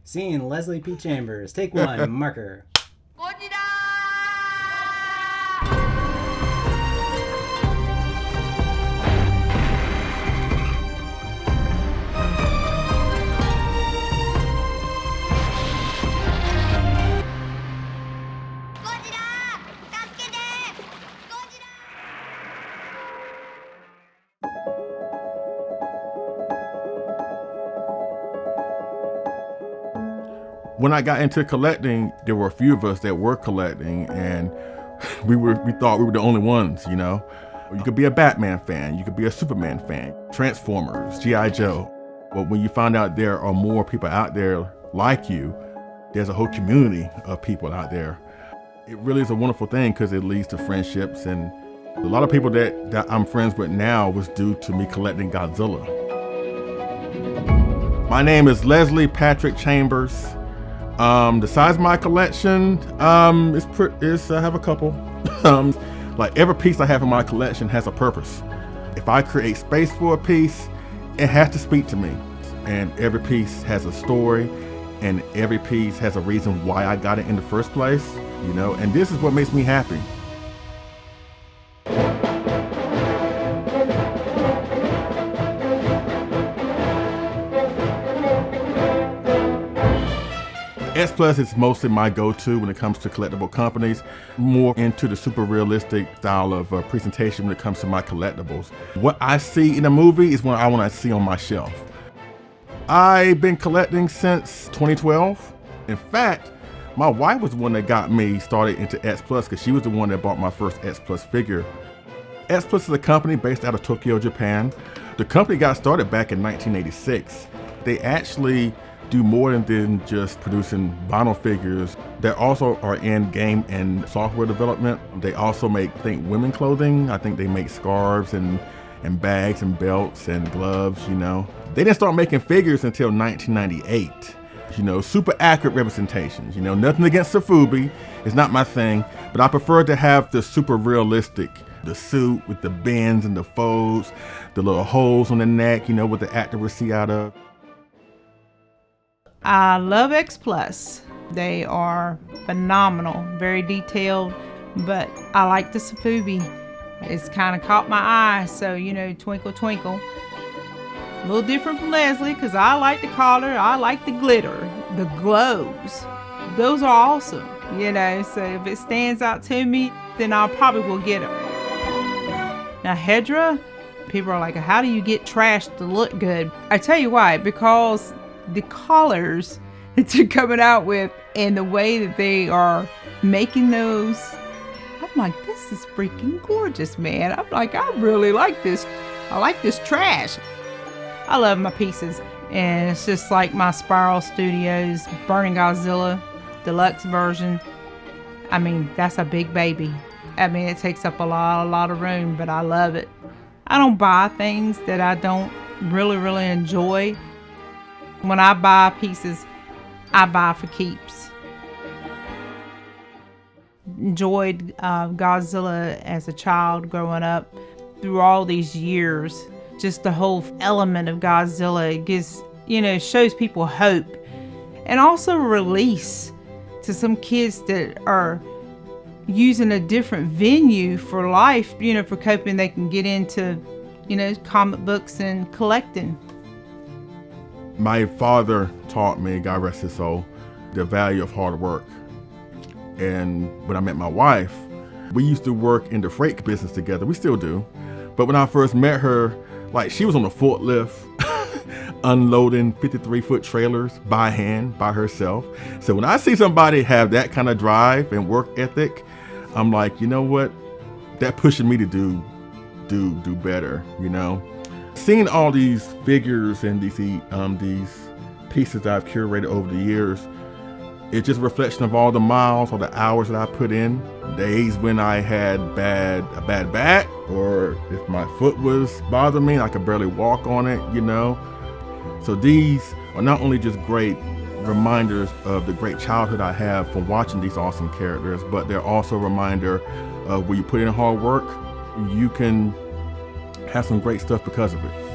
Scene Leslie P. Chambers. Take one, marker. When I got into collecting, there were a few of us that were collecting, and we thought we were the only ones, you know? You could be a Batman fan, you could be a Superman fan, Transformers, G.I. Joe. But when you find out there are more people out there like you, there's a whole community of people out there. It really is a wonderful thing because it leads to friendships, and a lot of people that I'm friends with now was due to me collecting Godzilla. My name is Leslie Patrick Chambers. The size of my collection is I have a couple. Like every piece I have in my collection has a purpose. If I create space for a piece, it has to speak to me. And every piece has a story, and every piece has a reason why I got it in the first place, you know, and this is what makes me happy. S Plus is mostly my go-to when it comes to collectible companies, more into the super realistic style of presentation when it comes to my collectibles. What I see in a movie is what I want to see on my shelf. I've been collecting since 2012. In fact, my wife was the one that got me started into S Plus because she was the one that bought my first S Plus figure. S Plus is a company based out of Tokyo, Japan. The company got started back in 1986. They actually do more than just producing vinyl figures. They also are in game and software development. They also make, I think, women clothing. I think they make scarves and bags and belts and gloves, you know. They didn't start making figures until 1998. You know, super accurate representations. You know, nothing against sofubi, it's not my thing, but I prefer to have the super realistic, the suit with the bends and the folds, the little holes on the neck, you know, what the actor would see out of. I love X Plus. They are phenomenal, very detailed, but I like the sofubi. It's kind of caught my eye, so, you know, twinkle, twinkle. A little different from Leslie, because I like the color, I like the glitter, the glows. Those are awesome, you know, so if it stands out to me, then I probably will get it. Now, Hedra, people are like, how do you get trash to look good? I tell you why, because the colors that they're coming out with and the way that they are making those, I'm like, this is freaking gorgeous, man. I'm like, I really like this. I like this trash. I love my pieces, and it's just like my Spiral Studios Burning Godzilla deluxe version. I mean, that's a big baby. I mean, it takes up a lot of room, but I love it. I don't buy things that I don't really enjoy. When I buy pieces, I buy for keeps. Enjoyed Godzilla as a child growing up. Through all these years, just the whole element of Godzilla, it gives, you know, shows people hope. And also release to some kids that are using a different venue for life, you know, for coping. They can get into, you know, comic books and collecting. My father taught me, God rest his soul, the value of hard work. And when I met my wife, we used to work in the freight business together. We still do. But when I first met her, like, she was on a forklift, unloading 53-foot trailers by hand, by herself. So when I see somebody have that kind of drive and work ethic, I'm like, you know what? That pushing me to do better, you know? Seeing all these figures and these pieces that I've curated over the years, it's just a reflection of all the miles, all the hours that I put in. Days when I had a bad back, or if my foot was bothering me, I could barely walk on it, you know. So these are not only just great reminders of the great childhood I have from watching these awesome characters, but they're also a reminder of when you put in hard work, you can have some great stuff because of it.